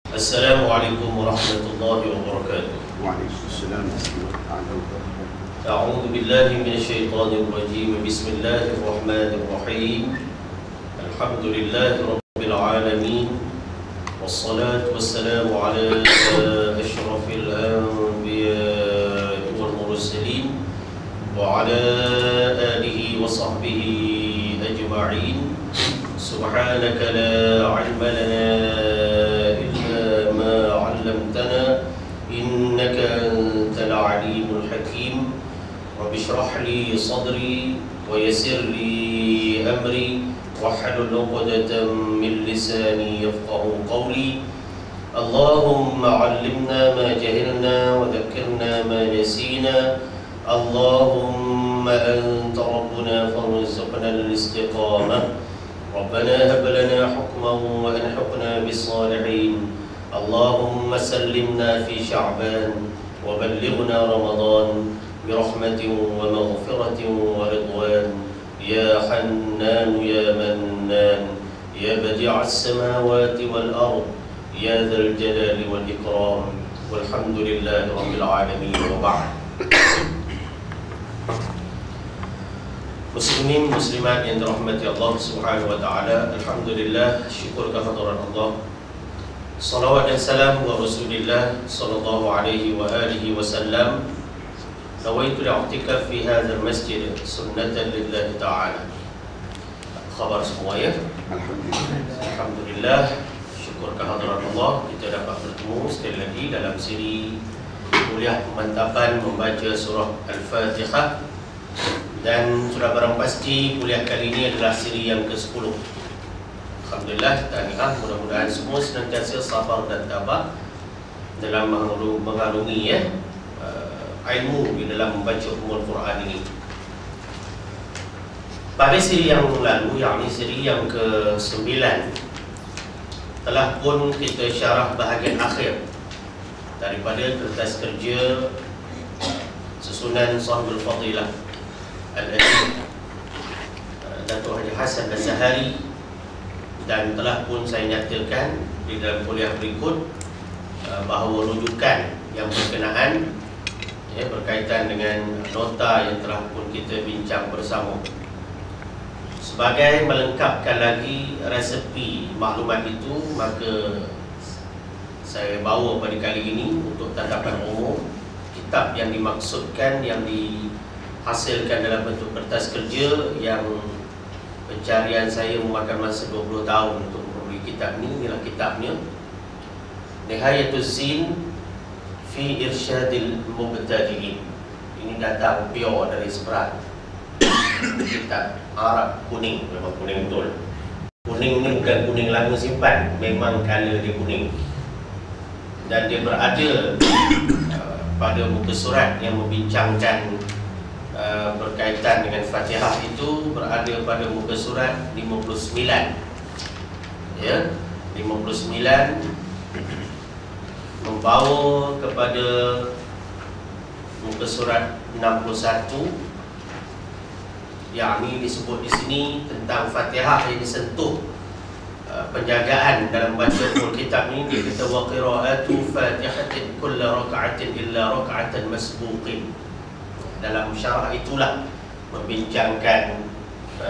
Assalamualaikum warahmatullahi wabarakatuh. Waalaikumsalam warahmatullahi wabarakatuh. A'udzu billahi minasyaitonir rajim. Bismillahirrahmanirrahim. Alhamdulillahi rabbil alamin. Wassalatu wassalamu ala asyrafil anbiya'i wal mursalin wa ala alihi wa sahbihi ajma'in. Subhanaka la 'ilma lana illa ma 'allamtana innaka antal 'alimul hakim. Rabbi shrah li sadri wa yassir li amri wahlul 'uqdatam min lisani yafqahu qawli. Allahumma 'allimna ma jahilna wa dhakkirna ma nasina. Allahumma anta rabbuna farzuqna al-istiqamah. ربنا هب لنا حكما وألحقنا بالصالحين. اللهم سلمنا في شعبان وبلغنا رمضان برحمة ومغفرة ورضوان يا حنان يا منان يا بديع السماوات والأرض يا ذا الجلال والإكرام والحمد لله رب العالمين. وبعد. Muslimin muslimat yang dirahmati Allah Subhanahu wa taala, alhamdulillah, syukur kehadiran Allah. Salawat dan salam wa Rasulillah sallallahu alaihi wa alihi wasallam. Nawaitu al-i'tikaf fi hadzal masjid sunnatan lillahi ta'ala. Khabar semua ya? Alhamdulillah, syukur kehadiran Allah, kita dapat bertemu sekali lagi dalam siri kuliah pemantapan membaca surah Al-Fatihah. Dan sudah barang pasti kuliah kali ini adalah siri yang ke-10. Alhamdulillah, tahniah, mudah-mudahan semua senantiasa sabar dan tabah dalam mengarungi ilmu di dalam membaca Ummul Quran ini. Pada siri yang lalu, yakni siri yang ke-9, telah pun kita syarah bahagian akhir daripada kertas kerja susunan Sahibul Fadilah Al-Adib Datuk Haji Hassan Az-Zahari, dan telah pun saya nyatakan di dalam kuliah berikut bahawa rujukan yang berkenaan berkaitan dengan nota yang telah pun kita bincang bersama, sebagai melengkapkan lagi resepi maklumat itu, maka saya bawa pada kali ini untuk tanggapan umum kitab yang dimaksudkan, yang dihasilkan dalam bentuk kertas kerja, yang pencarian saya memakan masa 20 tahun untuk membeli kitab ni. Inilah kitabnya, Nihayatul Zin fi Irsyadil Mubtadi'in. Ini datang pure dari Seberat. Kitab Arab kuning, memang kuning betul. Kuning ni bukan kuning lama simpan, memang color dia kuning. Dan dia berada pada muka surat yang membincangkan berkaitan dengan Fatihah itu, berada pada muka surat 59. Ya, 59 membawa kepada muka surat 61, yakni disebut di sini tentang Fatihah yang disentuh penjagaan dalam baca kitab ini. Dia kata wa qira'atu fatihatin kulla raka'atin illa raka'atan masbuqin. Dalam syarah itulah membincangkan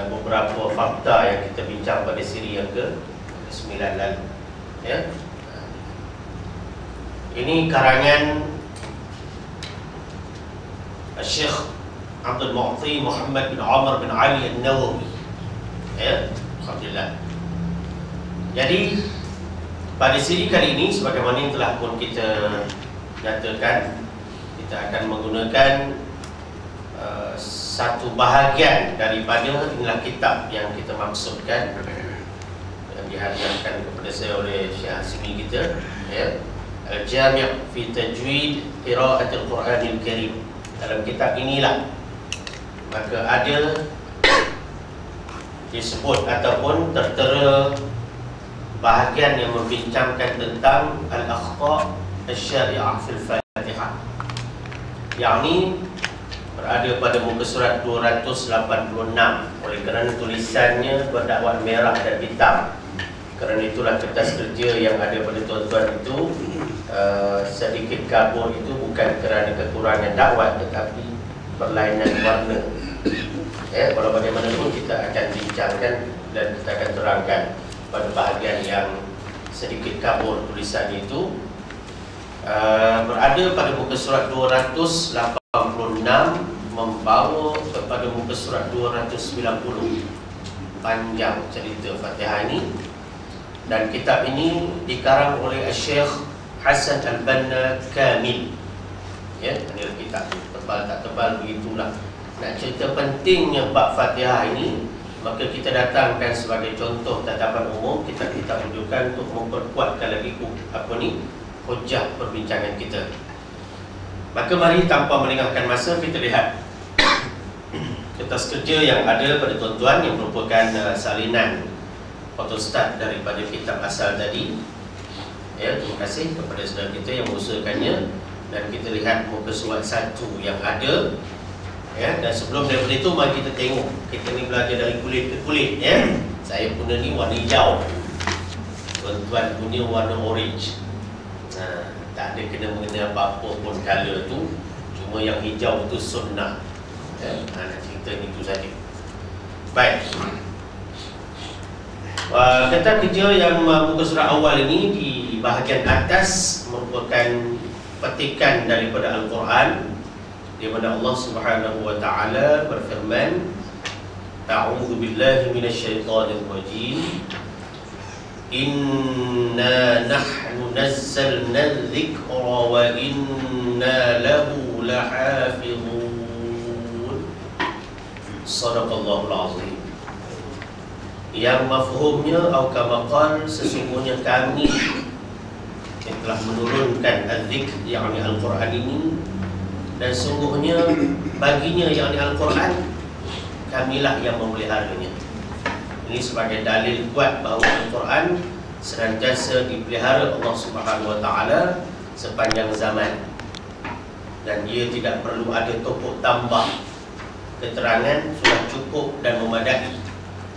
beberapa fakta yang kita bincang pada siri yang ke-9 lalu. Ya. Ini karangan Syekh Abdul Mu'ti Muhammad bin Umar bin Ali An-Nawawi. Ya, alhamdulillah. Jadi pada siri kali ini, sebagaimana yang telah pun kita nyatakan, kita akan menggunakan satu bahagian daripada inilah kitab yang kita maksudkan, yang dihadiahkan kepada saya oleh Syekh Hasimi kita, ya, Al-Jami' fi Tajwid Qira'atul Quranil Karim. Dalam kitab inilah maka ada disebut ataupun tertera bahagian yang membincangkan tentang al-akhta' asy-syari'ah fil Fatihah, yakni berada pada muka surat 286. Oleh kerana tulisannya berdakwat merah dan hitam, Kerana itulah kertas kerja yang ada pada tuan-tuan itu sedikit kabur itu bukan kerana kekurangan dakwat, tetapi perlainan warna. Walau bagaimanapun kita akan bincangkan dan kita akan terangkan pada bahagian yang sedikit kabur tulisan itu. Berada pada muka surat 286 membawa kepada muka surat 290. Panjang cerita Fatihah ini, dan kitab ini dikarang oleh Syekh Hasan Al-Banna Kamil. Ya, ini kitab tebal tak tebal begitulah. Nak cerita pentingnya bab Fatihah ini, maka kita datangkan sebagai contoh tadapan umum, kita rujukan untuk memperkuatkan lagi hujah perbincangan kita. Maka mari tanpa melengahkan masa kita lihat kertas kerja yang ada pada tuan-tuan yang merupakan salinan fotostat daripada kitab asal tadi. Ya, terima kasih kepada saudara kita yang mengusahakannya. Dan kita lihat muka surat 1 yang ada. Ya, dan sebelum daripada itu mari kita tengok. Kita ni belajar dari kulit ke kulit, ya. Saya guna ni warna hijau, tuan-tuan punya warna orange. Tak ada kena-mengena apa-apa pun color tu, cuma yang hijau tu sunnah. Nak cerita itu saja. Baik. Kata kerja yang muka surat awal ini di bahagian atas merupakan petikan daripada Al-Quran, di mana Allah Subhanahu wa taala berfirman, A'udzu billahi minasyaitonir rajim. Inna nahnu nazzalna dzikra wa inna lahu lahafizun. Sadaqallahul azim. Yang mafhumnya atau kama-qal, sesungguhnya kami yang telah menurunkan az-zikr, yakni Al-Quran ini, dan sungguhnya baginya yakni Al-Quran, kamilah yang memeliharanya. Ini sebagai dalil kuat bahawa Al-Quran senantiasa dipelihara Allah Subhanahu wa taala sepanjang zaman, dan ia tidak perlu ada topok tambah. Keterangan sudah cukup dan memadai.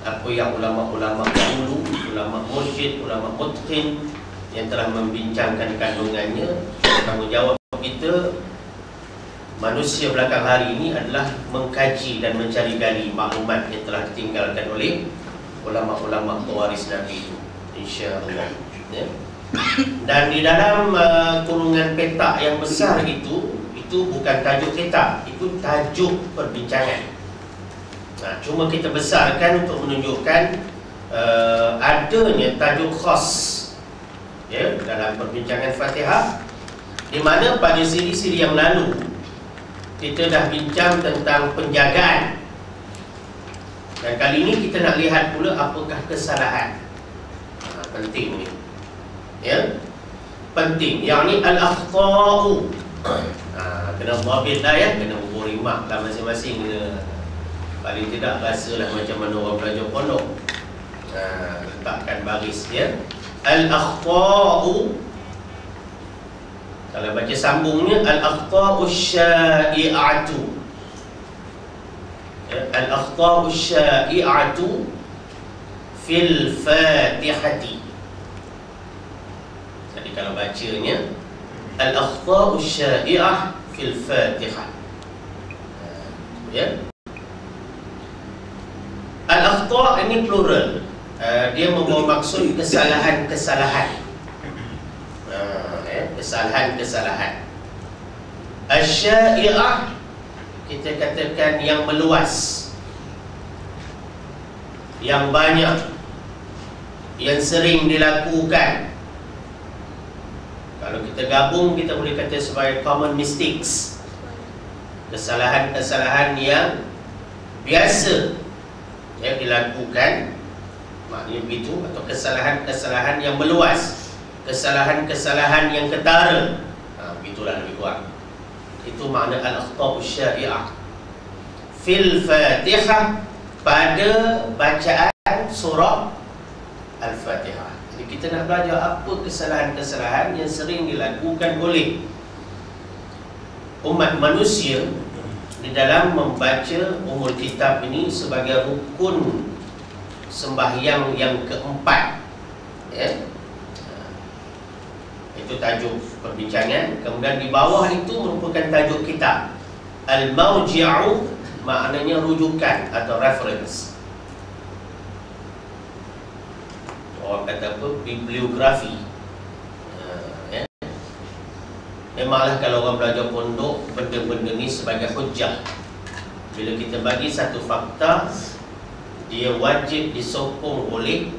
Apa yang ulama-ulama dahulu, ulama mursyid, ulama mutqin yang telah membincangkan kandungannya, tanggungjawab kita manusia belakang hari ini adalah mengkaji dan mencari gali maklumat yang telah ditinggalkan oleh ulama-ulama pewaris Nabi itu, insya-Allah. Ya. Dan di dalam kurungan petak yang besar itu bukan tajuk kitab, itu tajuk perbincangan. Cuma kita besarkan untuk menunjukkan adanya tajuk khas, ya, dalam perbincangan Fatihah, di mana pada siri-siri yang lalu kita dah bincang tentang penjagaan, dan kali ini kita nak lihat pula apakah kesalahan. Penting ni, ya, penting, yakni al-akhta'u. Kena dhabit lah, ya, kena ukur rimak lah masing-masing, kena paling tidak rasalah macam mana orang belajar pondok. Letakkan baris, ya. Al-akhta'u, kalau baca sambungnya, al-akhta'u syai'atu, ya, al-akhta'u syai'atu fil fatihati. Jadi kalau bacanya al-akhta'u syai'ah fil fatihah, ya. Al-akhta' ini plural, dia membawa maksud kesalahan-kesalahan, kesalahan-kesalahan. Asy-syai'ah kita katakan yang meluas, yang banyak, yang sering dilakukan. Kalau kita gabung, kita boleh kata sebagai common mistakes, kesalahan-kesalahan yang biasa yang dilakukan, maknanya begitu. Atau kesalahan-kesalahan yang meluas, kesalahan-kesalahan yang ketara, begitulah lebih kurang. Itu makna al-akhta'u syai'ah fil Fatihah, pada bacaan surah Al-Fatihah. Jadi kita nak belajar apa kesalahan-kesalahan yang sering dilakukan oleh umat manusia di dalam membaca umul kitab ini sebagai rukun sembahyang yang keempat, Ya. Itu tajuk perbincangan. Kemudian di bawah itu merupakan tajuk kitab. Al-Mawji'u maknanya rujukan atau reference. Orang kata apa? Bibliografi. Ya. Memanglah kalau orang belajar pondok, benda-benda ni sebagai hujjah. Bila kita bagi satu fakta, dia wajib disokong oleh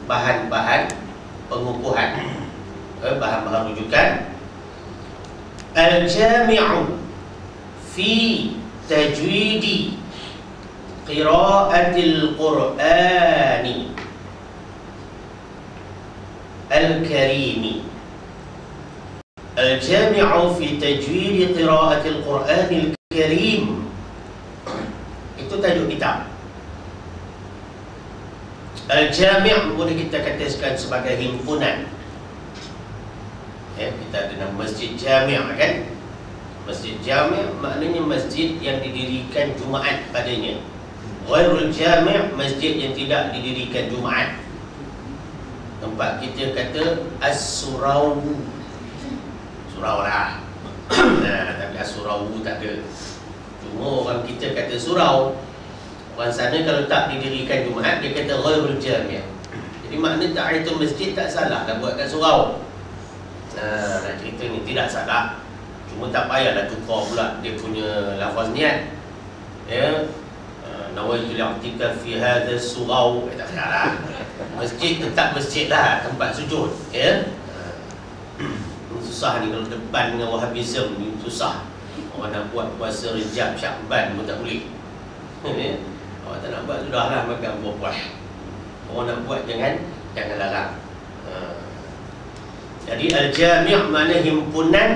bahan-bahan pengukuhan, bahan-bahan rujukan. Al-Jami'u fi tajwidi qira'atil Qur'ani Al-Karimi. Al-Jami'u fi tajwidi qira'atil Qur'ani Al-Karim. Itu tajuk kitab. Al-Jami' boleh kita katakan sebagai himpunan. Ya, kita ada nama Masjid Jami' kan? Masjid Jami' maknanya masjid yang didirikan Jumaat padanya. Ghairul Jami' masjid yang tidak didirikan Jumaat. Tempat kita kata As-Surau. Surau lah. Nah, tapi As-Surau tak ada. Cuma orang kita kata surau. Orang sana kalau tak didirikan Jumaat, dia kata ghairul jami'. Jadi makna tak itu masjid tak salah dah buat kat surau. Nak cerita ni tidak salah. Cuma tak payahlah tukar pula dia punya lafaz niat. Ya. Nawaitu li'tikaf fi hadha surau. Tak salah. Masjid tetap masjid lah, tempat sujud. Ya. Susah ni kalau depan dengan Wahabism ni susah. Orang nak buat puasa Rejab Syakban pun tak boleh. Ya. Orang tak nak buat sudahlah makan buah-buah. Orang nak buat jangan larang. Jadi Al-Jami' makna himpunan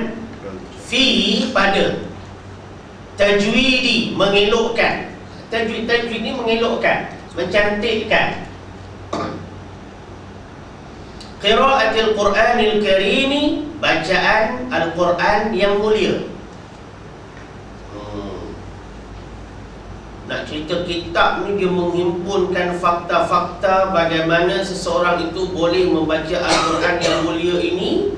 fi pada tajwidi mengelokkan. Tajwid ni mengelokkan, mencantikkan. Qira'atil Qur'anil Karimi, bacaan Al-Quran yang mulia. Nak cerita kitab ni dia menghimpunkan fakta-fakta bagaimana seseorang itu boleh membaca Al-Quran yang mulia ini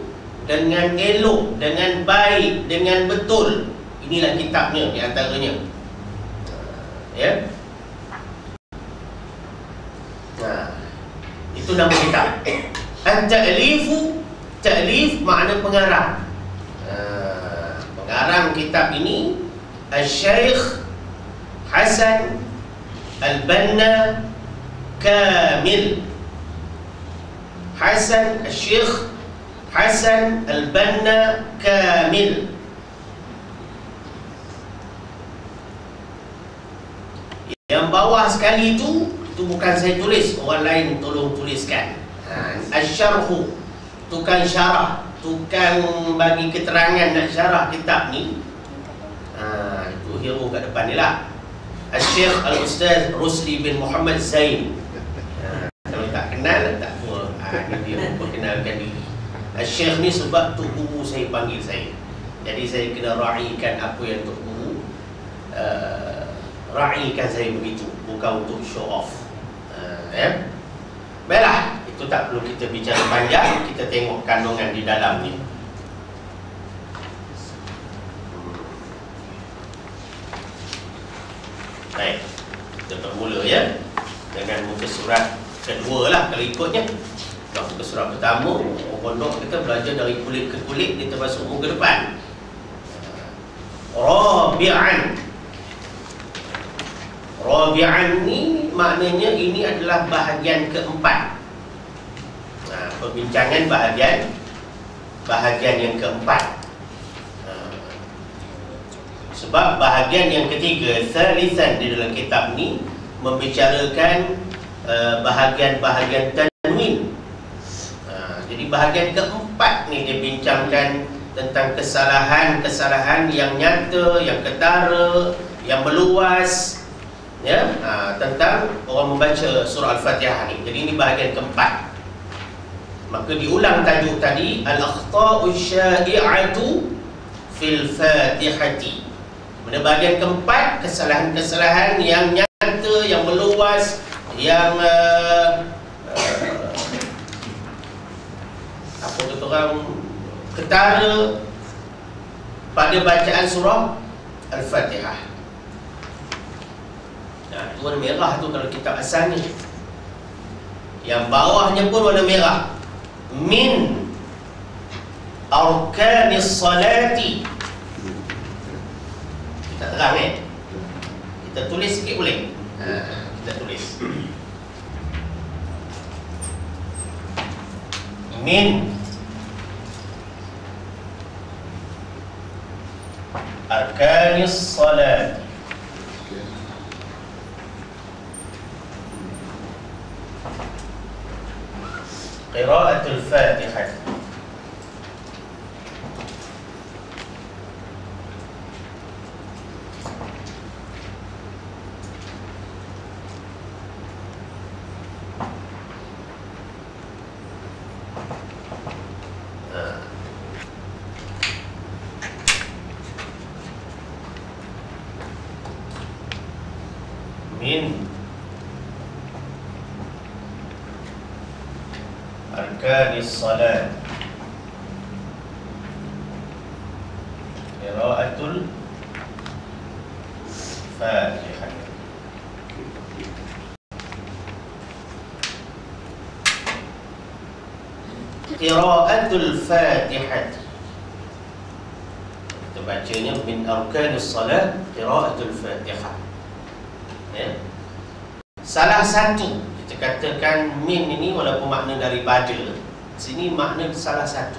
dengan elok, dengan baik, dengan betul. Inilah kitabnya di antaranya. Ya. Nah, itu nama kitab. At-ta'lifu, ta'lif makna pengarang. Pengarang kitab ini Al-Syeikh Hasan Al-Banna Kamil. Al-Syeikh Hasan Al-Banna Kamil. Yang bawah sekali itu bukan saya tulis, orang lain tolong tuliskan. Asy-Syarhu, tukang syarah, tukang bagi keterangan nak syarah kitab ni. Itu hero kat depan ni lah. Al-Syeikh Al-Ustaz Rusli bin Muhammad Zain. Kalau tak kenal, tak apa. Ini dia memperkenalkan diri. Al-Syeikh ni sebab Tok Guru saya panggil saya. Jadi saya kena ra'ikan apa yang Tok Guru ra'ikan saya begitu. Bukan untuk show off. Baiklah, itu tak perlu kita bicara panjang. Kita tengok kandungan di dalam ni. Baik, kita bermula ya dengan muka surat kedua lah kalau ikutnya. Kalau muka surat pertama, orang pondok kita belajar dari kulit ke kulit, kita masuk muka depan. Rabi'an. Rabi'an ni maknanya ini adalah bahagian keempat. Perbincangan bahagian yang keempat. Sebab bahagian yang ketiga, thalithan, di dalam kitab ni membicarakan bahagian-bahagian tanwin. Jadi bahagian keempat ni dia bincangkan tentang kesalahan-kesalahan yang nyata, yang ketara, yang meluas, ya, tentang orang membaca surah Al-Fatihah ni. Jadi ini bahagian keempat. Maka diulang tajuk tadi, al-akhta'u syai'atu fil Fatihati. Pada bahagian keempat, kesalahan-kesalahan yang nyata, yang meluas, yang apa kata orang, ketara pada bacaan surah Al-Fatihah. Nah, itu warna merah tu kalau kitab asalnya. Yang bawahnya pun warna merah. Min arkanis salati. Kita terang kita tulis sikit boleh? Kita tulis min arkanis salati qira'atul Fatihah. Min arkanis salat qira'atul Fatihah. Qira'atul Fatihah. Kita bacanya min arkanis salat qira'atul Fatihah. Ya. Salah satu, kita katakan min ini walaupun makna daripada, sini makna salah satu.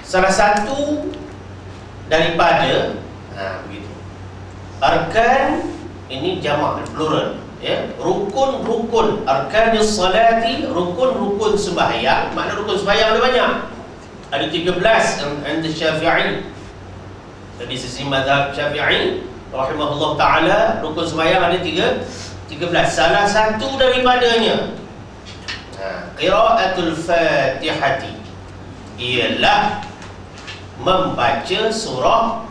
Salah satu daripada, begitu. Arkan ini jamak plural, ya. Rukun-rukun, arkanis salati, rukun-rukun sembahyang. Makna rukun sembahyang ada banyak. Ada 13 anda Syafi'i. Dari sisi mazhab Syafi'i rahimahullah ta'ala, rukun sembahyang ada 13. Salah satu daripadanya qira'atul Fatihati, ialah membaca surah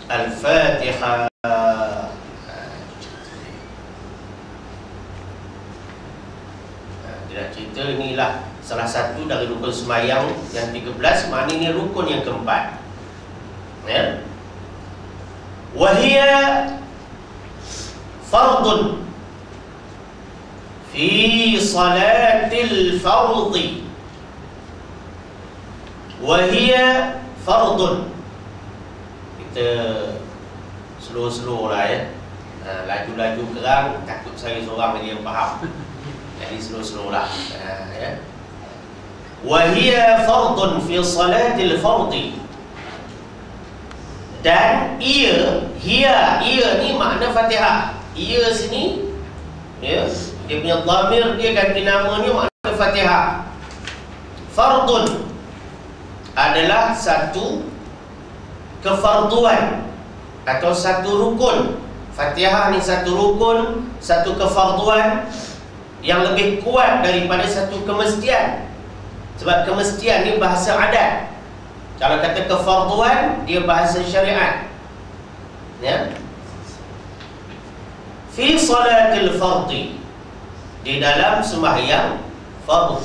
Al-Fatihah. Dia dah cerita inilah salah satu dari rukun sembahyang yang 13. Maknanya rukun yang keempat, ya. Wahia fardun fi salatil fardhi. Wahia fardun. Kita slow-slow lah, ya. Laju-laju kerang, takut saya seorang lagi yang faham. Jadi slow-slow lah, ya. Wahia fardun fi salatil fardhi. Dan ia ni makna Fatihah. Ia sini, ya, dia punya dhamir, dia ganti namanya, makna Fatihah. Fardun adalah satu kefarduan atau satu rukun. Fatihah ni satu rukun, satu kefarduan yang lebih kuat daripada satu kemestian. Sebab kemestian ni bahasa adat. Kalau kata kefarduan, dia bahasa syariat, ya. Fi salatil fardhi, di dalam sembahyang fardu.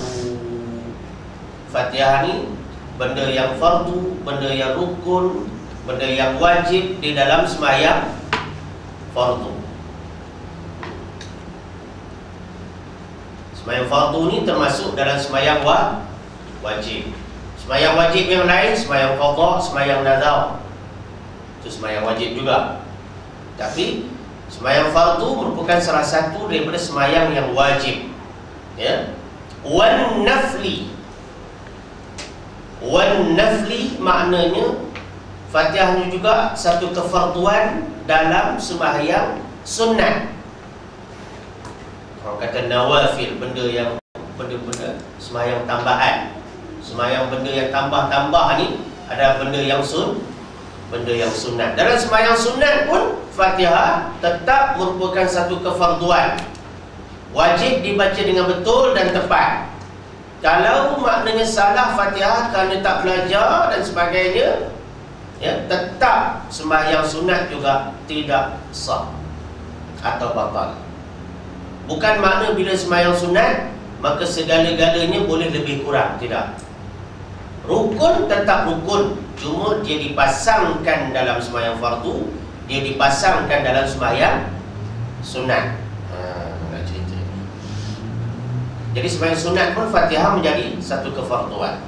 Fatihah ni benda yang fardu, benda yang rukun, benda yang wajib di dalam sembahyang fardu. Sembahyang fardu ni termasuk dalam sembahyang wajib. Sembahyang wajib yang lain, sembahyang qadha, sembahyang nazar, itu sembahyang wajib juga. Tapi sembahyang fardu merupakan salah satu daripada sembahyang yang wajib, ya. Wan nafli. Wan nafli maknanya Fatihah ni juga satu kefarduan dalam sembahyang sunat. Orang kata nawafil, benda sembahyang tambahan. Sembahyang benda yang tambah-tambah ni ada benda yang sunat. Dalam sembahyang sunat pun Fatihah tetap merupakan satu kefarduan. Wajib dibaca dengan betul dan tepat. Kalau maknanya salah Fatihah kerana tak belajar dan sebagainya, ya, tetap sembahyang sunat juga tidak sah atau batal. Bukan makna bila sembahyang sunat maka segala-galanya boleh lebih kurang. Tidak. Rukun tetap rukun, cuma dia dipasangkan dalam sembahyang fardu, dia dipasangkan dalam sembahyang sunat. Nak cerita. Jadi sembahyang sunat pun Fatihah menjadi satu kefarduan.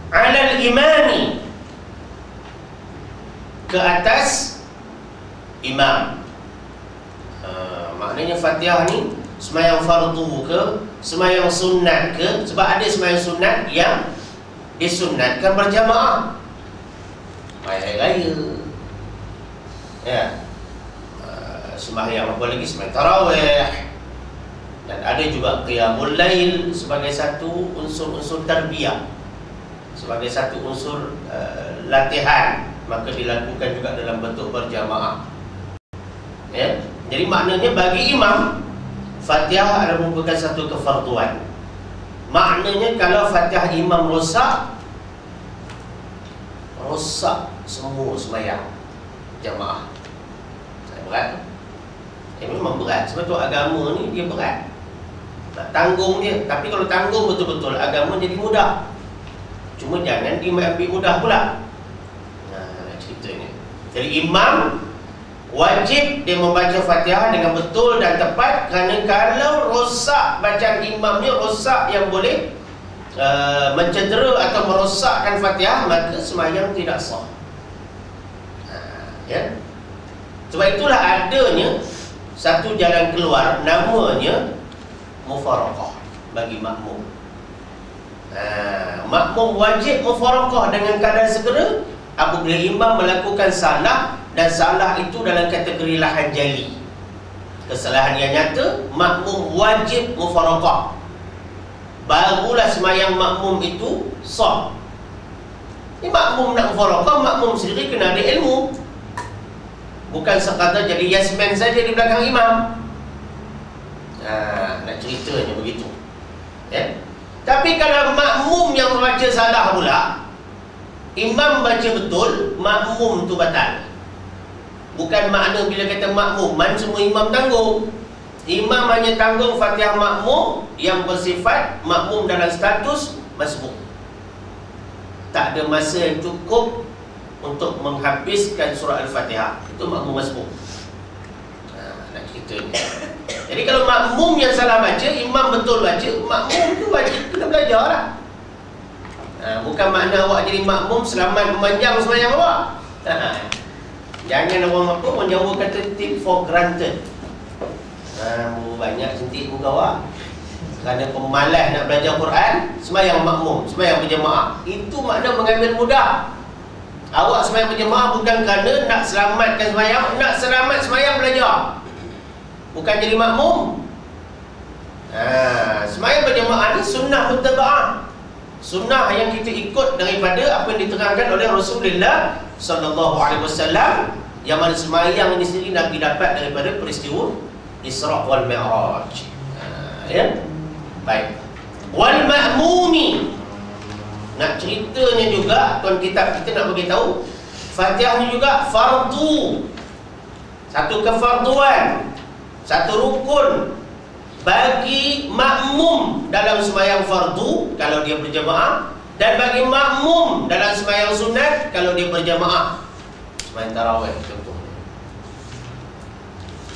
Alal imami, ke atas imam. Maknanya Fatihah ni sembahyang fardu ke, sembahyang sunat ke, sebab ada sembahyang sunat yang disunatkan berjamaah. Hari raya, ya, sembahyang apa lagi, sembahyang tarawih, dan ada juga qiyamul lail sebagai satu unsur-unsur tarbiyah, sebagai satu unsur latihan, maka dilakukan juga dalam bentuk berjamaah. Ya, jadi maknanya bagi imam Fatihah adalah merupakan satu kefarduan. Maknanya kalau Fatihah imam rosak semua sembahyang jamaah. Berat. Memang berat. Sebab tu agama ni dia berat. Nak tanggung dia. Tapi kalau tanggung betul-betul, agama jadi mudah. Cuma jangan diambil mudah pula. Nah, ceritanya. Jadi imam wajib dia membaca Fatihah dengan betul dan tepat, kerana kalau rosak bacaan imamnya, rosak yang boleh mencedera atau merosakkan Fatihah, maka sembahyang tidak sah. Ya. Sebab itulah adanya satu jalan keluar, namanya mufaraqah bagi makmum. Makmum wajib mufaraqah dengan keadaan segera apabila imam melakukan salah, dan salah itu dalam kategori lahan jali, kesalahan yang nyata, makmum wajib mufaraqah. Barulah sembahyang makmum itu sah. Ini makmum nak mufaraqah, makmum sendiri kena ada ilmu. Bukan sekadar jadi yasman saja di belakang imam. Nak ceritanya begitu. Ya? Tapi kalau makmum yang membaca salah pula, imam baca betul, makmum tu batal. Bukan makna bila kata makmum, semua imam tanggung. Imam hanya tanggung Fatihah makmum yang bersifat makmum dalam status masbuk. Tak ada masa yang cukup untuk menghabiskan surah Al-Fatihah. Itu makmum masbuk. Nak cerita ni. Jadi kalau makmum yang salah baca, imam betul baca, makmum tu wajib kena belajar lah. Bukan makna awak jadi makmum selamat memanjang sembahyang awak. Jangan orang makmum menjauh kata take for granted. Banyak sentik muka awak kerana pemalas nak belajar Quran, sembahyang makmum, sembahyang berjemaah. Itu makna mengambil mudah. Awak sembahyang berjemaah bukan kerana nak selamatkan sembahyang, nak selamat sembahyang belajar, bukan jadi makmum. Sembahyang berjemaah ni sunnah muttaba'ah, sunnah yang kita ikut daripada apa yang diterangkan oleh Rasulullah sallallahu alaihi wasallam, yang mana sembahyang ini sendiri Nabi dapat daripada peristiwa Isra' wal Mi'raj. Ya? Baik. Wal ma'mumi, nak ceritanya juga, tuan kitab kita nak beritahu, Fatihah ni juga fardu, satu kefarduan, satu rukun bagi makmum dalam sembahyang fardu kalau dia berjamaah, dan bagi makmum dalam sembahyang sunat kalau dia berjamaah. Sembahyang tarawih contohnya,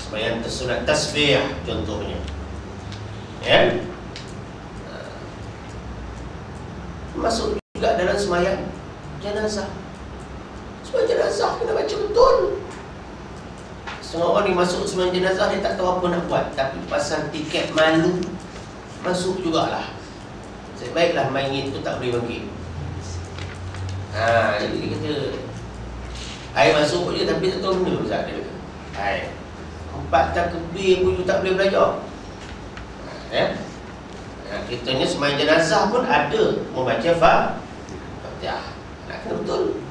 sembahyang sunat tasbih contohnya. Ya? Masuk juga dalam sembahyang jenazah. Sembahyang jenazah kena baca betul. Setengah orang ni masuk sembahyang jenazah, dia tak tahu apa nak buat, tapi pasal tiket malu masuk jugalah. Baiklah mayit tu tak boleh bangkit. Jadi dia kata air masuk je tapi tak tahu benda Ustaz dia kata. Air 4 takbir pun you tak boleh belajar. Ya. Kitanya sembahyang jenazah pun ada membaca Fatihah. Nak kena betul.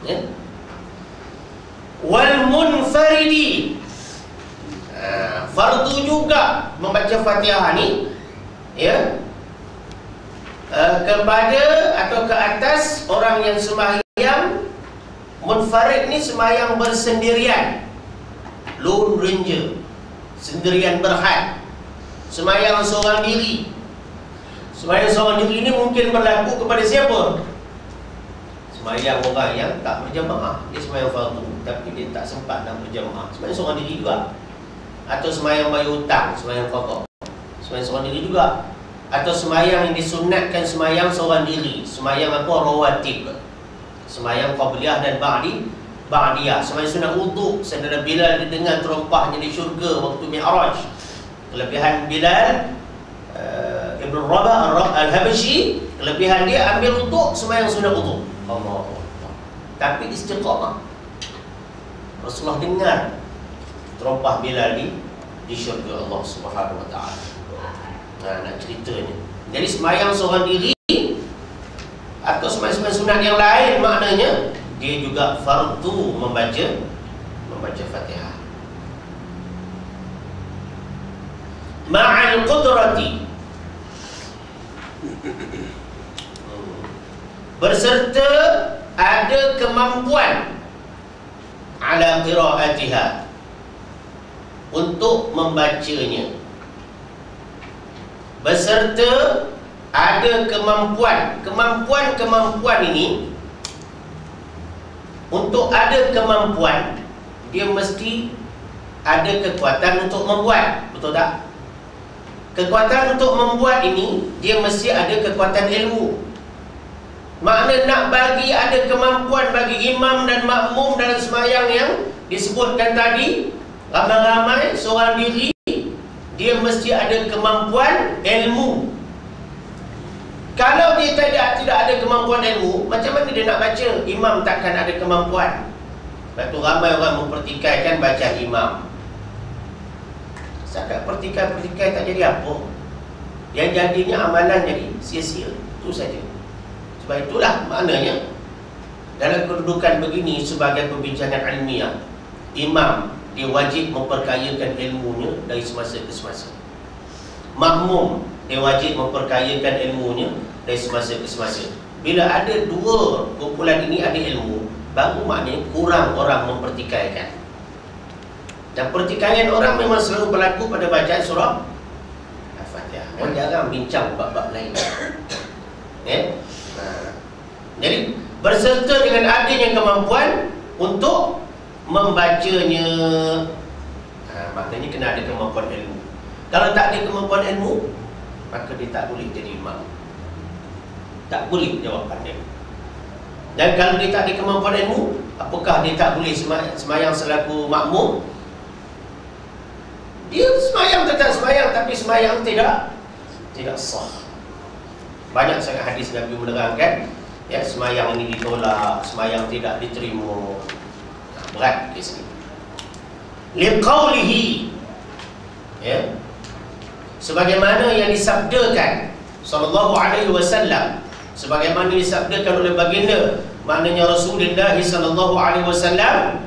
Ya. Wal munfaridi, fardu juga membaca Fatihah ni, ya, kepada atau ke atas orang yang sembahyang munfarid ni, sembahyang bersendirian, lone ranger, sendirian berhad, sembahyang seorang diri. Sembahyang seorang diri ini mungkin berlaku kepada siapa? Sembahyang orang yang tak berjamaah. Dia sembahyang fardu tapi dia tak sempat nak berjamaah, sembahyang seorang diri juga. Atau sembahyang bayar hutang, sembahyang qada, sembahyang seorang diri juga. Atau sembahyang yang disunatkan sembahyang seorang diri, sembahyang apa? Rawatib, sembahyang qabliyah dan ba'diyah. Sembahyang sunat wuduk, saudara Bilal didengar terompahnya di syurga waktu Mi'raj. Kelebihan Bilal Ibn Rabah Al-Habashi, kelebihan dia ambil wuduk, sembahyang sunat wuduk. Allah. Tapi istiqamah. Rasulullah dengar terompah Bilal di syurga Allah Subhanahu wa taala. Nak ceritanya. Jadi sembahyang seorang diri atau sembahyang sunat yang lain, maknanya dia juga fardu membaca Fatihah. Ma'al qudrati, berserta ada kemampuan, ala qiraatiha, untuk membacanya. Berserta ada kemampuan. Kemampuan ini, untuk ada kemampuan, dia mesti ada kekuatan untuk membuat. Betul tak? Kekuatan untuk membuat ini, dia mesti ada kekuatan ilmu. Makna nak bagi ada kemampuan bagi imam dan makmum dalam sembahyang yang disebutkan tadi, ramai-ramai seorang diri, dia mesti ada kemampuan ilmu. Kalau dia tidak ada kemampuan ilmu, macam mana dia nak baca? Imam takkan ada kemampuan. Sebab tu ramai orang mempertikaikan baca imam. Setakat pertikai-pertikai tak jadi apa. Yang jadinya amalan jadi sia-sia. Itu saja. Sebab itulah maknanya dalam kedudukan begini sebagai perbincangan ilmiah, imam dia wajib memperkayakan ilmunya dari semasa ke semasa. Makmum dia wajib memperkayakan ilmunya dari semasa ke semasa. Bila ada dua kumpulan ini ada ilmu, baru maknanya kurang orang mempertikaikan. Dan pertikaian orang memang selalu berlaku pada bacaan surah Al-Fatihah. Orang jarang bincang bab-bab lain. Jadi berserta dengan adanya kemampuan untuk membacanya, maknanya kena ada kemampuan ilmu. Kalau tak ada kemampuan ilmu, maka dia tak boleh jadi imam, tak boleh jawapan dia. Dan kalau dia tak ada kemampuan ilmu, apakah dia tak boleh sembahyang selaku makmum? Dia sembahyang tetap sembahyang, tapi sembahyang tidak sah. Banyak sangat hadis Nabi menerangkan, ya, sembahyang ini ditolak, sembahyang tidak diterima. Berat di sini. Liqaulihi, ya, sebagaimana yang disabdakan sallallahu alaihi wasallam, sebagaimana disabdakan oleh baginda, maknanya Rasulullah sallallahu alaihi wasallam.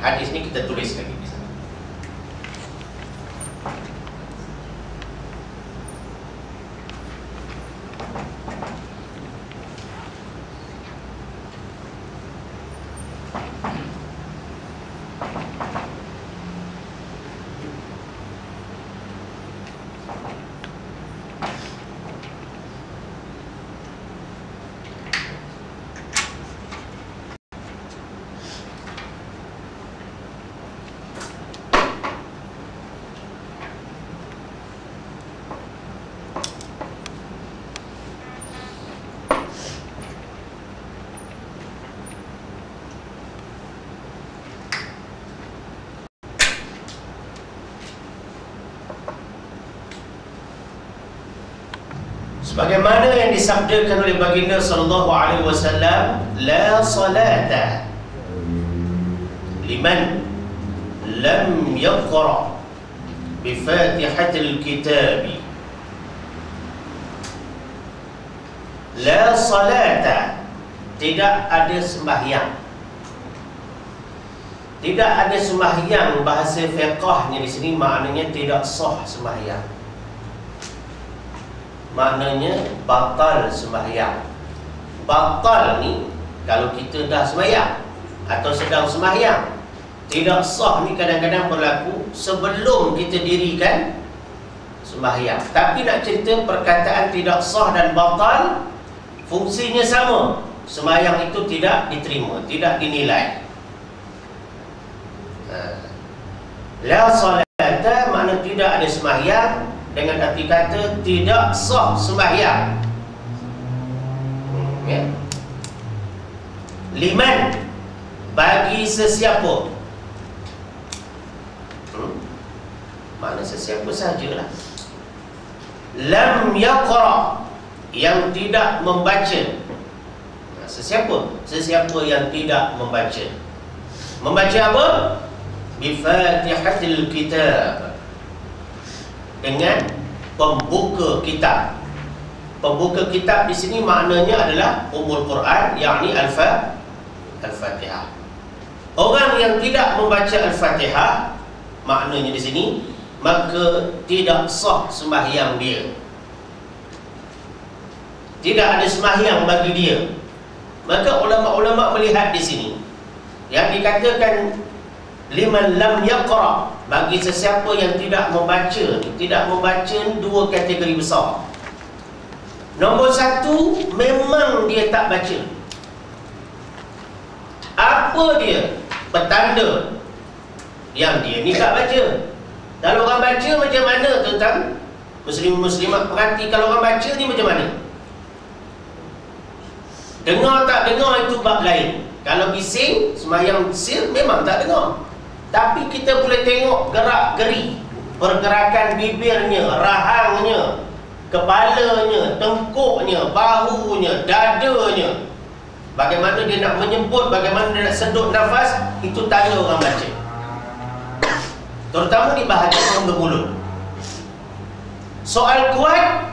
Hadis ni kita tulis lagi di sana. Sebagaimana yang disabdakan oleh baginda sallallahu alaihi wasallam, la salata liman lam yaqra bi Fatihatil Kitab. La salata, tidak ada sembahyang. Tidak ada sembahyang, bahasa fiqahnya di sini maknanya tidak sah sembahyang. Maknanya batal sembahyang. Batal ni kalau kita dah sembahyang atau sedang sembahyang, Tidak sah ni kadang-kadang berlaku sebelum kita dirikan sembahyang. Tapi nak cerita perkataan tidak sah dan batal, fungsinya sama. Sembahyang itu tidak diterima, tidak dinilai. La salata makna tidak ada sembahyang, dengan arti kata tidak sah sembahyang. Ya. Liman, bagi sesiapa. Makna sesiapa sahajalah. Lam yaqra, yang tidak membaca. Sesiapa? Sesiapa yang tidak membaca. Membaca apa? Bifatihatil kitab, dengan pembuka kitab. Pembuka kitab di sini maknanya adalah Ummul Quran, yakni Al-Fatihah. Orang yang tidak membaca Al-Fatihah, maknanya di sini, maka tidak sah sembahyang dia. Tidak ada sembahyang bagi dia. Maka ulama-ulama melihat di sini yang dikatakan liman lam yaqra, bagi sesiapa yang tidak membaca. Tidak membaca ni dua kategori besar. Nombor satu, memang dia tak baca. Apa dia? Petanda yang dia ni tak baca. Kalau orang baca macam mana tentang Muslim-Muslimat perhati, kalau orang baca ni macam mana? Dengar tak dengar itu bab lain. Kalau bising, sembahyang sir memang tak dengar. Tapi kita boleh tengok gerak-geri, pergerakan bibirnya, rahangnya, kepalanya, tengkuknya, bahunya, dadanya. Bagaimana dia nak menyebut, bagaimana dia nak sedut nafas, itu tanda orang baca. Terutama di bahagian orang bermulut. Soal kuat,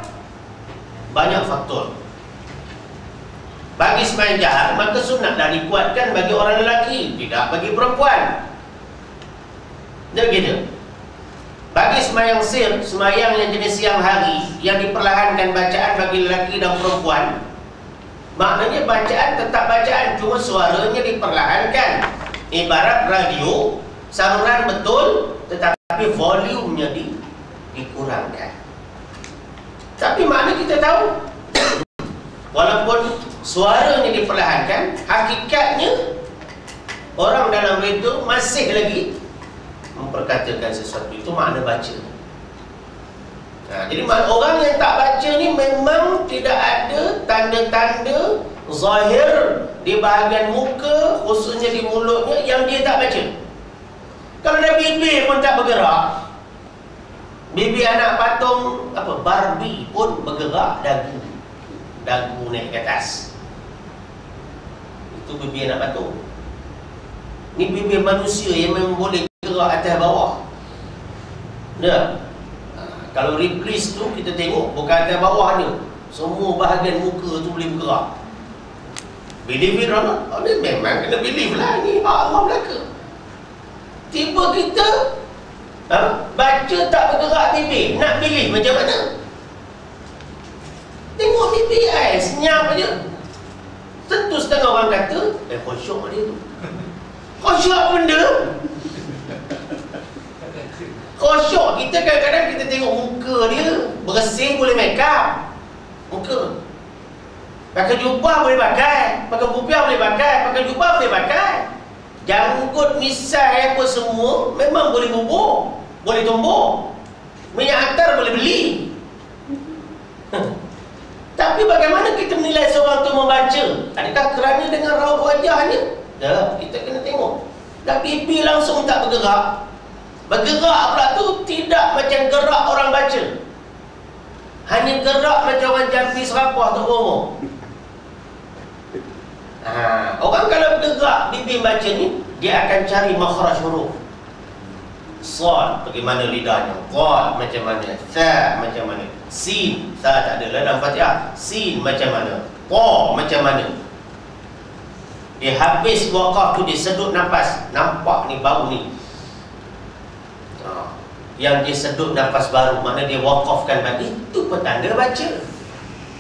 banyak faktor. Bagi sembahyang jahat, maka sunatlah dikuatkan bagi orang lelaki, tidak bagi perempuan. Dia gitu. Bagi sembahyang sir, sembahyang yang jenis siang hari, yang diperlahankan bacaan bagi lelaki dan perempuan, maknanya bacaan tetap bacaan, cuma suaranya diperlahankan. Ibarat radio, saluran betul, tetapi volumenya dikurangkan. Tapi makna kita tahu, walaupun suaranya diperlahankan, hakikatnya orang dalam radio masih lagi memperkatakan sesuatu. Itu makna baca. Jadi orang yang tak baca ni memang tidak ada tanda-tanda zahir di bahagian muka, khususnya di mulutnya, yang dia tak baca. Kalau dah bibir pun tak bergerak, bibir anak patung apa Barbie pun bergerak, dagu naik ke atas, itu bibir anak patung. Ni bibir manusia yang memang boleh gerak atas bawah. Dah. Kalau iblis tu kita tengok bukan atas bawah dia, semua bahagian muka tu boleh bergerak. Believe it or not, memang kena believe lah, ni Allah belaka. Tiba kita baca tak bergerak bibir, nak believe macam mana? Tengok bibir senyap je. Tentu setengah orang kata khusyuk dia tu. Khusyuk benda. Khusyuk kita kadang-kadang kita tengok muka dia bersih, boleh make up muka. Pakai jubah boleh pakai, pakai kopiah boleh pakai, pakai jubah boleh pakai. Janggut, misai apa semua memang boleh bubur, boleh tumbuh. Minyak atar boleh beli. Tapi bagaimana kita menilai seorang tu membaca? Adakah kerana dengan raut wajahnya? Dah, kita kena tengok. Dah pipi langsung tak bergerak. Bergerak pula tu tidak macam gerak orang baca. Hanya gerak macam orang jampi serapah tu umur. Orang kalau bergerak bibir baca ni, dia akan cari makhraj huruf. Sad bagaimana lidahnya, Qad macam mana, Tha macam mana, Sin, Tha tak ada dalam Fatihah, Sin macam mana, Ta macam mana. Dia habis waqaf tu dia sedut nafas, nampak ni bau ni, yang dia sedut nafas baru, mana dia waqafkan bagi, itu petanda baca.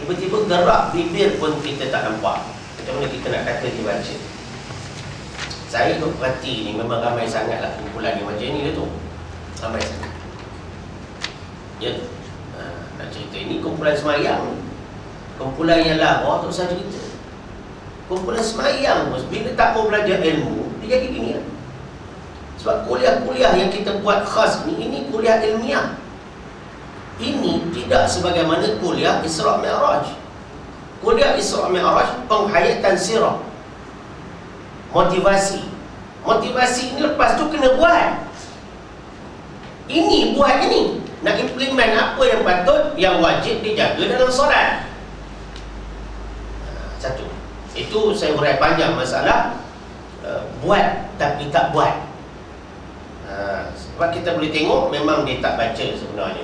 Tiba-tiba gerak bibir pun kita tak nampak, macam mana kita nak kata dia baca? Saya duk perhati ni, memang ramai sangat lah kumpulan ni macam ni tu. Ramai sangat. Ya. Nak cerita ini kumpulan semayang. Kumpulan yang lama tak usah cerita. Kumpulan semayang bila tak mau belajar ilmu, dia jadi gini lah. Sebab kuliah-kuliah yang kita buat khas ini kuliah ilmiah. Ini tidak sebagaimana kuliah Isra' Mi'raj. Kuliah Isra' Mi'raj penghayatan sirah, motivasi. Motivasi ni lepas tu kena buat. Ini buat ini, nak implement apa yang patut, yang wajib dijaga dalam solat. Satu. Itu saya urai panjang masalah buat tapi tak buat. Sebab kita boleh tengok memang dia tak baca sebenarnya.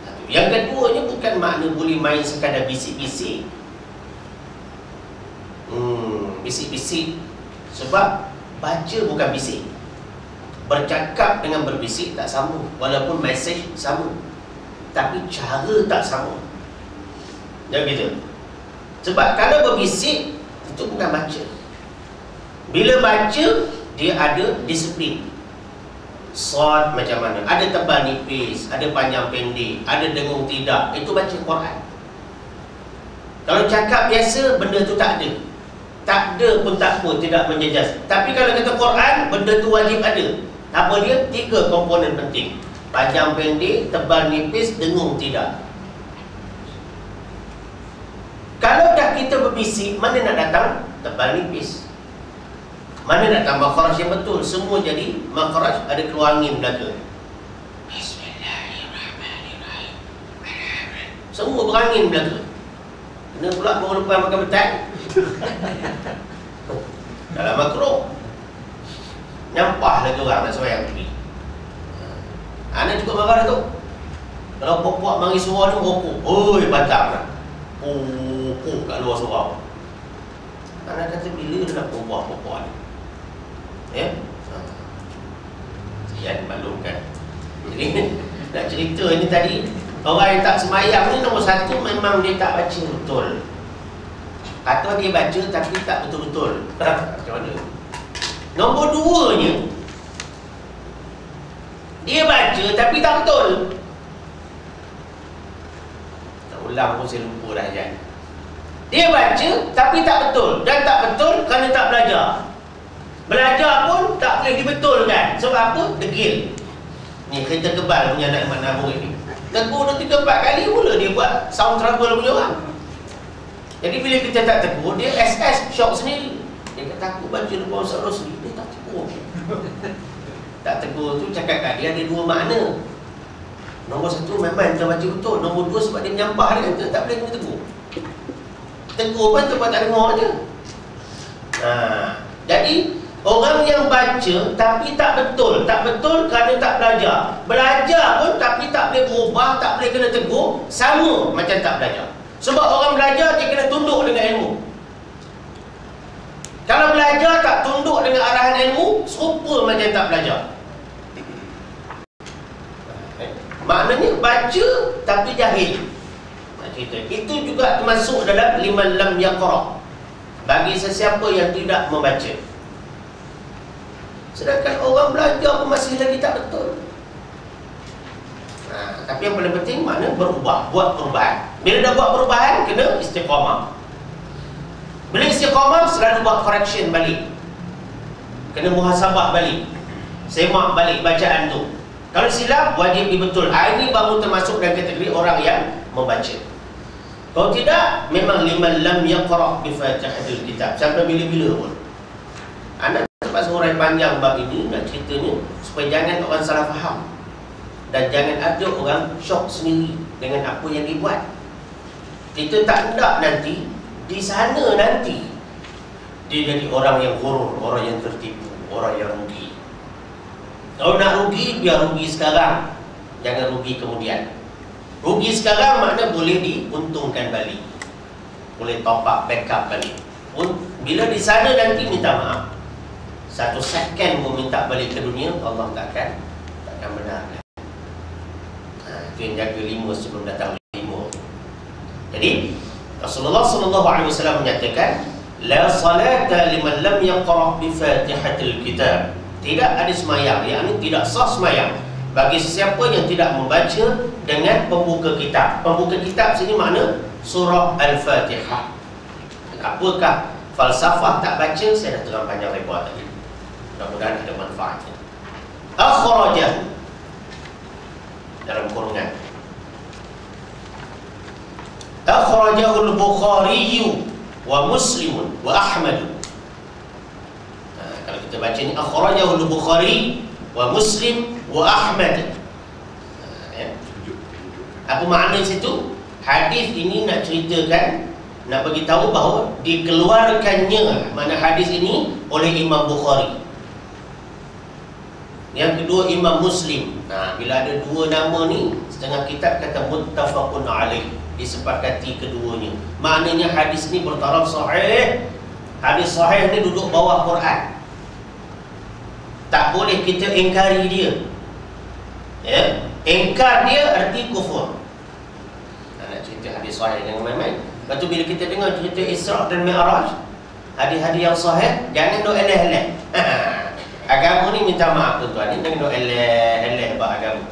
Satu. Yang keduanya bukan makna boleh main sekadar bisik-bisik. Bisik-bisik. Sebab baca bukan bisik. Bercakap dengan berbisik tak sama. Walaupun mesej sama, tapi cara tak sama. Jangan gitu. Sebab kalau berbisik, itu bukan baca. Bila baca, dia ada disiplin. Short macam mana, ada tebal nipis, ada panjang pendek, ada dengung tidak. Itu baca Quran. Kalau cakap biasa, benda tu tak ada. Tak ada pun tak apa, tidak menjejas. Tapi kalau kata Quran, benda tu wajib ada. Apa dia? 3 komponen penting: panjang pendek, tebal nipis, dengung tidak. Kalau dah kita berbisik, mana nak datang tebal nipis? Mana nak datang makhraj yang betul? Semua jadi makhraj, ada keluar angin belaka. Bismillahirrahmanirrahim. Semua berangin belaka. Kena pula baru lepas makan petang. Dalam makruh. Nyampah lagi orang nak sembahyang tepi. Anak juga marah tu. Kalau puak-puak mari suara ni merokok. Oi, batang lah. Kat luar surau. Anak kata bila dia nak perempuan-perempuan ni? Ya? Saya maklumkan. Jadi nak cerita ni tadi, orang yang tak semayang ni nombor 1 memang dia tak baca betul. Atau dia baca tapi tak betul-betul. Macam mana? Nombor 2-nya, dia baca tapi tak betul. Tak ulang pun saya lupa dah kan. Dia baca tapi tak betul. Dan tak betul kerana tak belajar. Belajar pun tak boleh dibetulkan. Sebab apa? Degil. Ni kereta kebal punya anak Imam Naburi ni. Tegur 3-4 kali mula dia buat sound trouble punya orang. Jadi bila kita tak tegur, dia SS shock sendiri. Dia kata aku baca depan Ustaz Rosli. Dia tak tegur. Tak tegur tu cakap kat dia ada 2 makna. Nombor 1 memang dia baca betul. Nombor 2 sebab dia menyampah dia, tak boleh kena tegur. Tegur pun tempat tak dengar je. Jadi orang yang baca tapi tak betul. Tak betul kerana tak belajar. Belajar pun tapi tak boleh berubah, tak boleh kena tegur. Sama macam tak belajar. Sebab orang belajar dia kena tunduk dengan ilmu. Kalau belajar tak tunduk dengan arahan ilmu, serupa macam tak belajar. Maknanya baca tapi jahil. Itu juga termasuk dalam liman lam yaqra, bagi sesiapa yang tidak membaca. Sedangkan orang belajar pun masih lagi tak betul. Tapi yang paling penting makna berubah, buat perubahan. Bila dah buat perubahan, kena istiqamah. Bila istiqamah, selalu buat correction balik. Kena muhasabah balik, semak balik bacaan tu. Kalau silap, wajib dibetul. Ini baru termasuk dalam kategori orang yang membaca. Kalau tidak, memang liman lam yaqra' bi Fatihatil Kitab. Sampai bila-bila pun. Anak terpaksa urai panjang bab ini, nak ceritanya supaya jangan orang salah faham. Dan jangan ada orang syok sendiri dengan apa yang dibuat. Kita tak hendak nanti di sana nanti dia jadi orang yang ghurur, orang yang tertipu, orang yang rugi. Kalau nak rugi, biar rugi sekarang, jangan rugi kemudian. Rugi sekarang makna boleh diuntungkan balik, boleh top up, backup balik. Bila di sana nanti minta maaf, 1 second pun minta balik ke dunia, Allah takkan benarkan. Itu yang jaga 5 sebelum datang 5. Jadi Rasulullah SAW menyatakan, La salata liman lam yaqra' bi Fatihatil Kitab. Tidak ada semayang, yakni tidak sah semayang bagi sesiapa yang tidak membaca dengan pembuka kitab. Pembuka kitab sini makna surah Al-Fatihah. Apakah falsafah tak baca? Saya dah terang panjang lebar tadi. Mudah-mudahan ada manfaatnya. Akhrajahu dalam kurungan. Akhrajahu al-Bukhari wa Muslim wa Ahmad. Kalau kita baca ni akhrajahu al-Bukhari wa Muslim wa Ahmad. Apa makna situ? Hadis ini nak ceritakan, nak bagi tahu bahawa dikeluarkannya mana hadis ini oleh Imam Bukhari. Yang kedua Imam Muslim. Bila ada dua nama ni, setengah kitab kata muttafaqun alaih, disepakati keduanya. Maknanya hadis ni bertaraf sahih. Hadis sahih ni duduk bawah Quran. Tak boleh kita ingkari dia. Ya, ingkar dia arti kufur. Nak cerita hadis sahih jangan main-main. Lepas tu bila kita dengar cerita Isra dan Mi'raj, hadis-hadis yang sahih, jangan duk eleh-eleh. Agama ni minta maaf tuan-tuan, ni jangan duk eleh-eleh buat agama.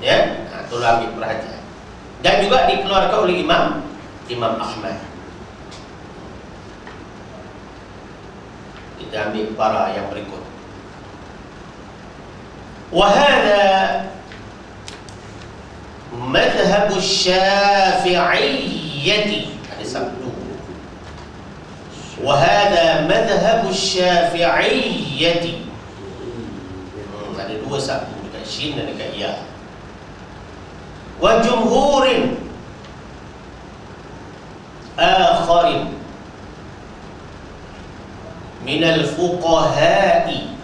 Ya, tolong ambil perhatian. Dan juga dikeluarkan oleh Imam Ahmad. Kita ambil para yang berikut. وهذا مذهب الشافعية. Ada satu. وهذا مذهب الشافعية. Ada dua satu dekat shin dan dekat ya. وجمهور آخر من الفقهاء.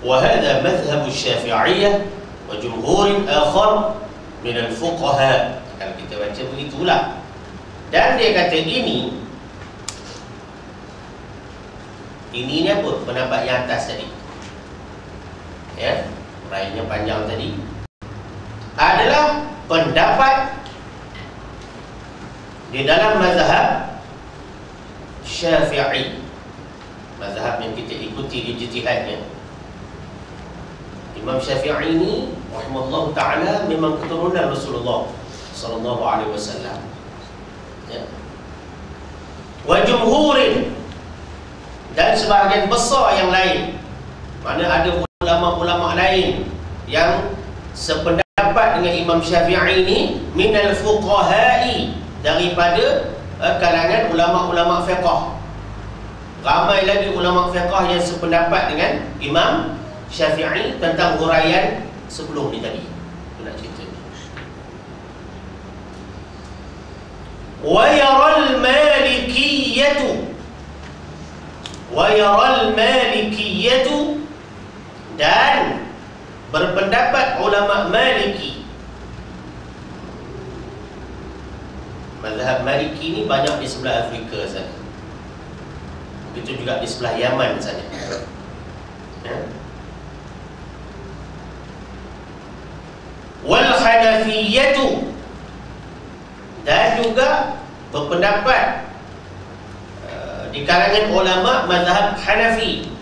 وهذا مذهب الشافعية وجمهور آخر من الفقهاء. Kalau kita baca begitulah. Dan dia kata ini ni apa? Pendapat yang atas tadi. Ya, uraiannya panjang tadi. Adalah pendapat di dalam mazhab Syafi'i. Mazhab yang kita ikuti ijtihadnya. Imam Syafi'i ini rahimahullah ta'ala memang keturunan Rasulullah sallallahu alaihi wasallam. Ya. Wa jumhurin, dan sebahagian besar yang lain. Mana ada ulama-ulama lain yang sependapat dengan Imam Syafi'i ini minal fuqaha'i, daripada kalangan ulama-ulama fiqh. Ramai lagi ulama fiqh yang sependapat dengan Imam Syafi'i tentang huraian sebelum ni tadi. Aku nak cerita ni. Wa yaral malikiyatu, wa yaral malikiyatu, dan berpendapat ulama Maliki. Mazhab Maliki ni banyak di sebelah Afrika sana. Begitu juga di sebelah Yaman sana. Ya. Wal Hanafiyatu, dan juga berpendapat di kalangan ulama mazhab Hanafi.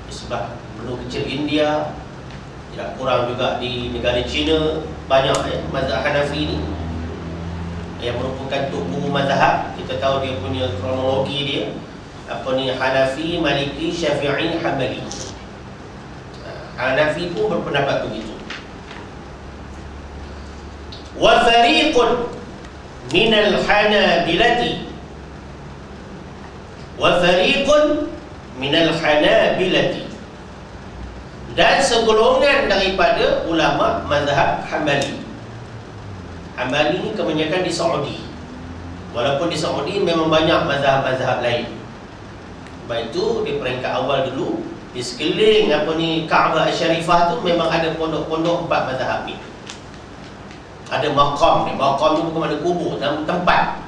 Sebab benua kecil India, tidak kurang juga di negara China, banyak mazhab Hanafi ni yang merupakan tubuh mazhab. Kita tahu dia punya kronologi dia. Apa ni? Hanafi, Maliki, Syafi'i, Hanbali. Hanafi pun berpendapat begitu. Wa fariqun minal hanabilati, wa fariqun minal hanabilati, dan segolongan daripada ulama mazhab Hanbali. Hanbali ni kebanyakan di Saudi. Walaupun di Saudi memang banyak mazhab-mazhab lain. Sebab itu di peringkat awal dulu, di sekeliling Kaabah Syarifah tu memang ada pondok-pondok 4 mazhab ni. Ada maqam ni, maqam ni bukan mana kubur, nama tempat.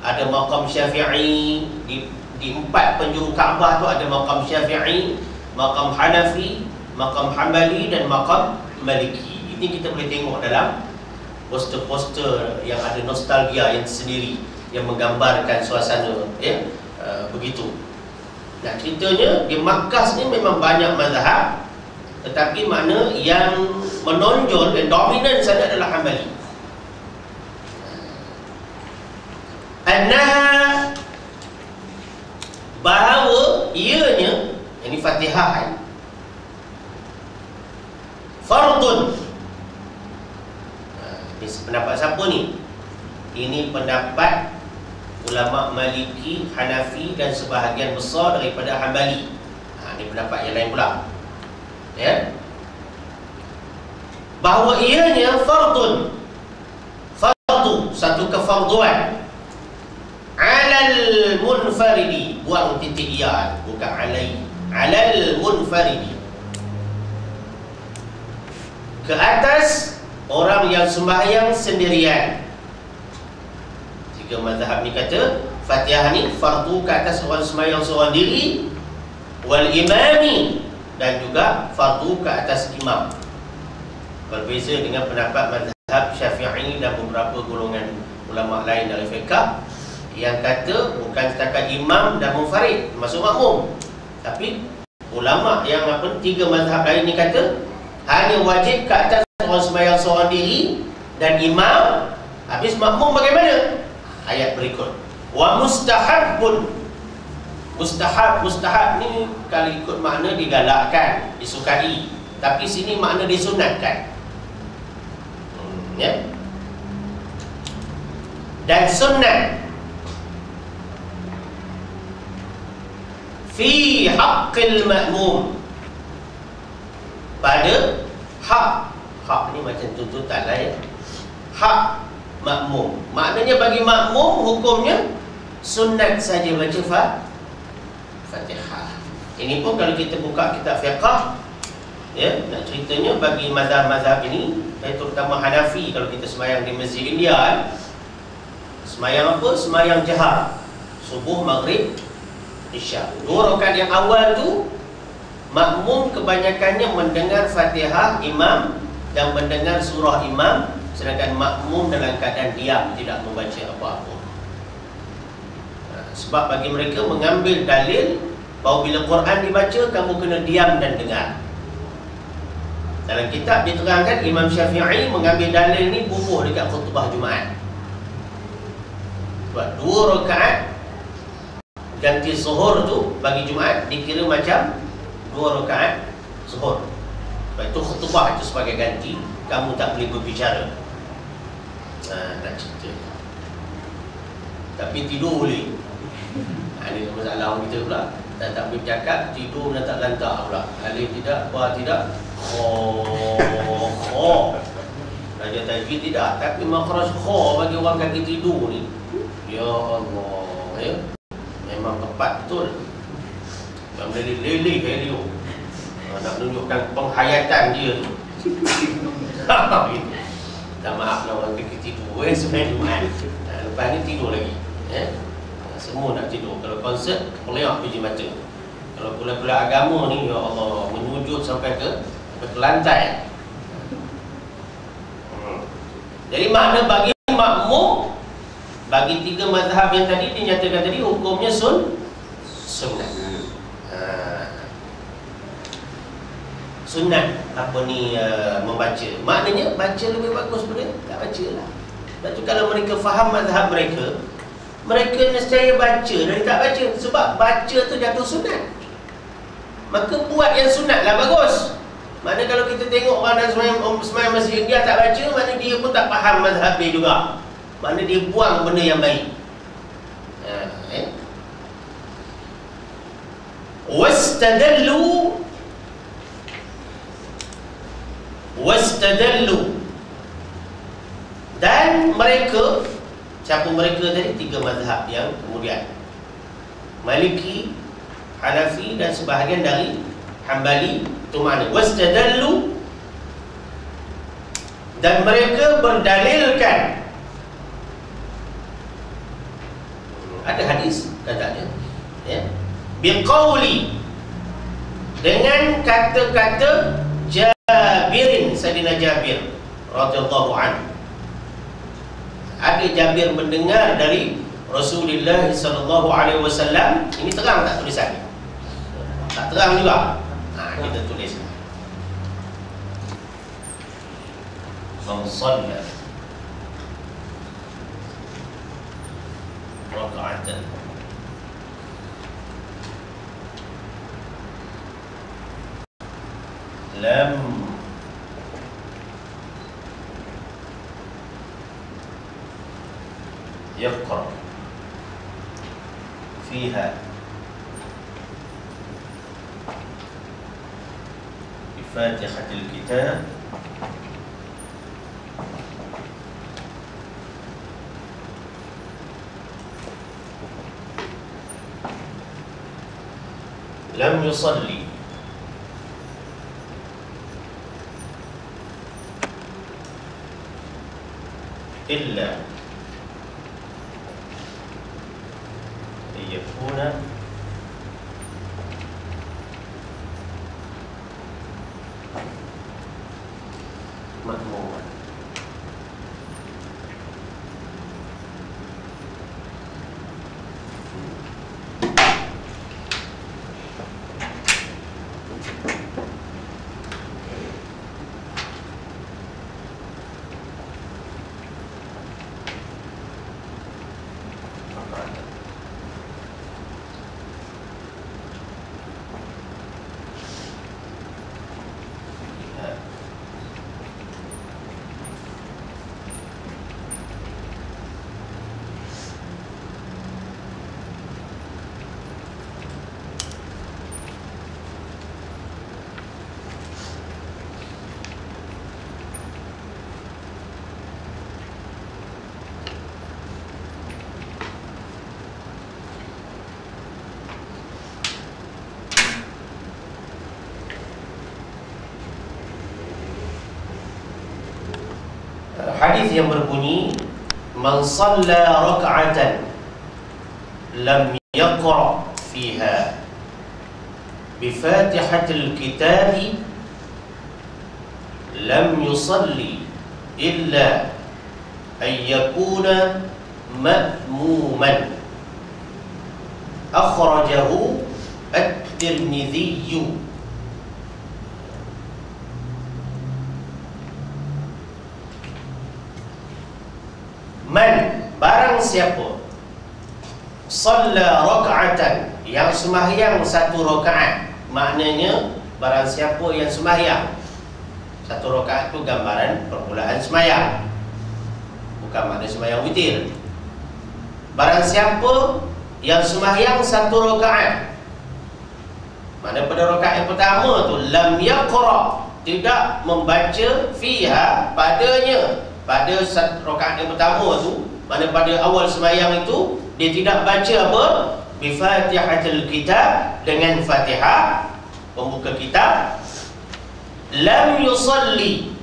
Ada maqam Syafi'i di 4 penjuru Kaabah tu, ada maqam Syafi'i, maqam Hanafi, maqam Hanbali dan maqam Maliki. Ini kita boleh tengok dalam poster-poster yang ada nostalgia yang sendiri, yang menggambarkan suasana, ya, begitu. Nah, ceritanya di Makkah ni memang banyak mazhab, tetapi mana yang menonjol dan dominan sana adalah Hambali. Annaha, bahawa ianya, ini Fatihah, fardun. Ini pendapat siapa ni? Ini pendapat ulama Maliki, Hanafi dan sebahagian besar daripada Hambali. Ini pendapat yang lain pula, ya, bahawa ianya fardun, fardu, satu kefarduan, alal munfaridi, buang titik ya, bukan alai, alal munfaridi, ke atas orang yang sembahyang sendirian. Tiga mazhab ni kata Fatihah ni fardu ke atas orang sembahyang seorang diri, wal imami, dan juga fardu ke atas imam. Berbeza dengan pendapat mazhab Syafi'i dan beberapa golongan ulama lain dari fiqh yang kata bukan setakat imam dan munfarid, termasuk makmum, tapi ulama yang tiga mazhab lain ni kata hanya wajib ke atas orang sembahyang seorang diri dan imam. Habis makmum bagaimana? Ayat berikut, wa mustahabun. Mustahab ni kalau ikut makna digalakkan, disukai, tapi sini makna disunatkan, ya. Dan sunnah fi haqqil ma'mum, pada hak ni macam tuntutan lah, ya. Hak makmum, maknanya bagi makmum hukumnya sunat saja baca Fatihah. Ini pun kalau kita buka kitab fiqh, ya, nak ceritanya bagi mazhab-mazhab ini, terutama Hanafi, kalau kita sembahyang di Masjid India, sembahyang apa? Sembahyang jahar, subuh, maghrib, isya. 2 rakaat yang awal tu makmum kebanyakannya mendengar Fatihah imam dan mendengar surah imam, sedangkan makmum dalam keadaan diam, tidak membaca apa-apa. Sebab bagi mereka mengambil dalil bahawa bila Quran dibaca, kamu kena diam dan dengar. Dalam kitab diterangkan Imam Syafi'i mengambil dalil ni bubuh dekat khutbah Jumaat. Sebab 2 rakaat ganti zuhur tu bagi Jumaat dikira macam 2 rakaat zuhur. Sebab itu khutbah itu sebagai ganti, kamu tak boleh berbicara. Nak cerita, tapi tidur boleh. Ini masalah orang kita pula, tak boleh bercakap, tidur dan tak lantak pula. Alif tidak, ba tidak, kho. Raja tajwid tidak, tapi makhraj kho bagi orang kaki tidur ni, ya Allah, ya, memang tepat betul. Tak boleh lelih value. Nak menunjukkan penghayatan dia tu. Tak, maaf lah orang kaki tidur, sebenarnya Jumaat. Lepas ni tidur lagi, ya. Semua nak tidur. Kalau konsert, peleak biji mata. Kalau pula agama ni, ya Allah, menyujud sampai ke lantai. Jadi makna bagi makmum, bagi 3 mazhab yang tadi dinyatakan tadi, hukumnya sunnah. Sunat apa ni, membaca. Maknanya baca lebih bagus daripada tak baca lah. Dan tu kalau mereka faham mazhab mereka, mereka nescaya baca dari tak baca. Sebab baca tu jatuh sunat, maka buat yang sunat lah bagus. Mana kalau kita tengok orang dan sembahyang masjid dia tak baca, mana dia pun tak faham mazhab dia juga, mana dia buang benda yang baik. Wastadallu, dan mereka, siapa mereka tadi? 3 mazhab yang kemudian, Maliki, Hanafi dan sebahagian dari Hambali. Itu makna wastadallu, dan mereka berdalilkan. Ada hadis katanya, ya, biqauli, dengan kata-kata Jabirin, Sayyidina Jabir radhiyallahu anhu. Ada Jabir mendengar dari Rasulullah sallallahu alaihi wasallam. Ini terang tak tulisannya? Tak terang juga. Kita tulis. Man shalla raka'atan lam يقرأ فيها بفاتحة الكتاب لم يصلي إلا يكون مأموما. Hadis yang berbunyi man shalla raka'atan lam yaqra fiha bi fatihatil kitabi lam yusalli illa an yakuna ma'muman. Akhrajahu at-Tirmidzi. Man, barang siapa shalla raka'atan, yang sembahyang satu rakaat. Maknanya barang siapa yang sembahyang satu rakaat itu gambaran permulaan sembahyang, bukan makna sembahyang witir. Barang siapa yang sembahyang satu rakaat, mana pada rakaat yang pertama tu lam yaqra, tidak membaca fiha padanya, pada rakaat yang pertama tu, mana pada awal sembahyang itu dia tidak baca apa? Bi fatihatil kitab, dengan Fatihah pembuka kitab. Lam yusalli,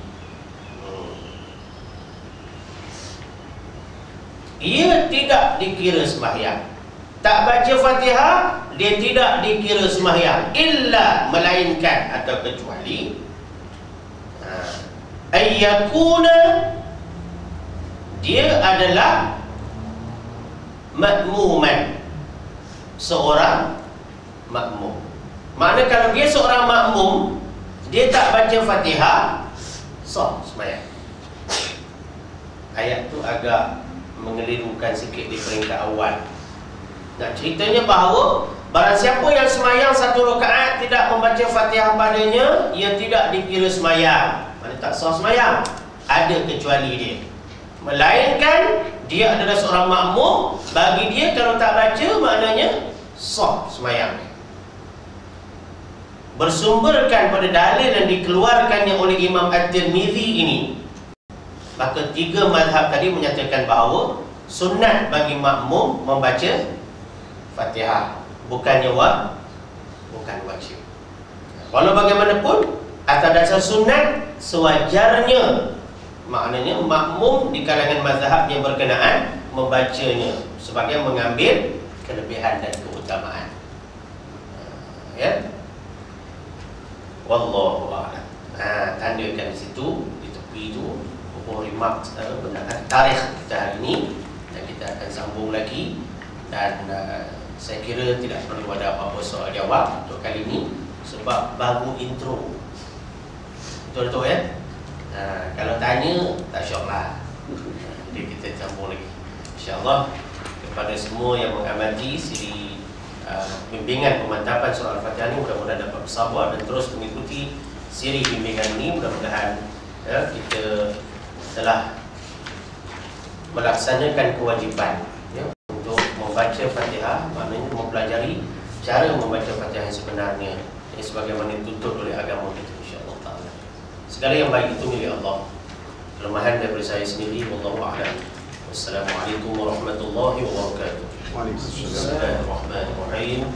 ia tidak dikira sembahyang. Tak baca Fatihah, dia tidak dikira sembahyang. Illa, melainkan atau kecuali ayyakuna, dia adalah makmuman, seorang makmum. Makna kalau dia seorang makmum, dia tak baca Fatihah, sah sembahyang. Ayat tu agak mengelirukan sikit di peringkat awal. Nak ceritanya bahawa barang siapa yang sembahyang satu rakaat tidak membaca Fatihah padanya, ia tidak dikira sembahyang. Mana tak sah sembahyang. Ada kecuali dia, melainkan dia adalah seorang makmum. Bagi dia kalau tak baca, maknanya sah sembahyang. Bersumberkan pada dalil yang dikeluarkannya oleh Imam At-Tirmidzi ini, maka tiga mazhab tadi menyatakan bahawa sunat bagi makmum membaca Fatihah, bukan wajib. Walau bagaimanapun, atas dasar sunat sewajarnya, maknanya makmum di kalangan mazhab yang berkenaan membacanya sebagai mengambil kelebihan dan keutamaan. Ya, wallahu a'lam. Tandakan di situ, di tepi itu tempoh remark tarikh kita hari ini, dan kita akan sambung lagi. Dan saya kira tidak perlu ada apa-apa soal jawab untuk kali ini sebab baru intro. Betul-betul ya? Kalau tanya tak syok lah. Jadi kita sambung lagi InsyaAllah. Kepada semua yang mengamati siri bimbingan pemantapan surah Al-Fatihah ini, mudah-mudahan dapat bersabar dan terus mengikuti siri bimbingan ini. Mudah-mudahan kita telah melaksanakan kewajipan untuk membaca Fatihah, maknanya mempelajari cara membaca Fatihah yang sebenarnya, yang sebagaimana dituntut oleh agama kita insya-Allah taala. Segala yang baik itu milik Allah. Kelemahan daripada saya sendiri, wallahu a'lam. Wassalamualaikum warahmatullahi wabarakatuh. Bismillahirrahmanirrahim.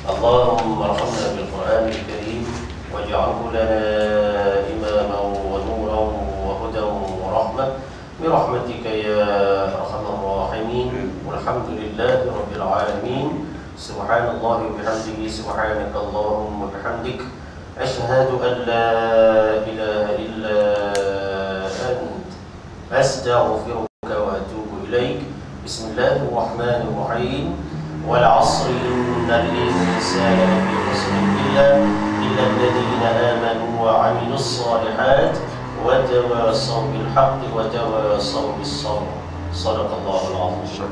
Allahumma arhamna bil Qur'anil Karim waj'alhu lana imaman wa nuran wa hudan wa rahmah برحمتك يا أرحم الراحمين والحمد لله رب العالمين سبحان الله وبحمده سبحانك اللهم وبحمدك أشهد أن لا إله إلا أنت أستغفرك وأتوب إليك بسم الله الرحمن الرحيم والعصر إن الإنسان لفي خسر إلا الذين آمنوا وعملوا الصالحات وتواصوا بالحق وتواصوا بالصبر صدق الله العظيم.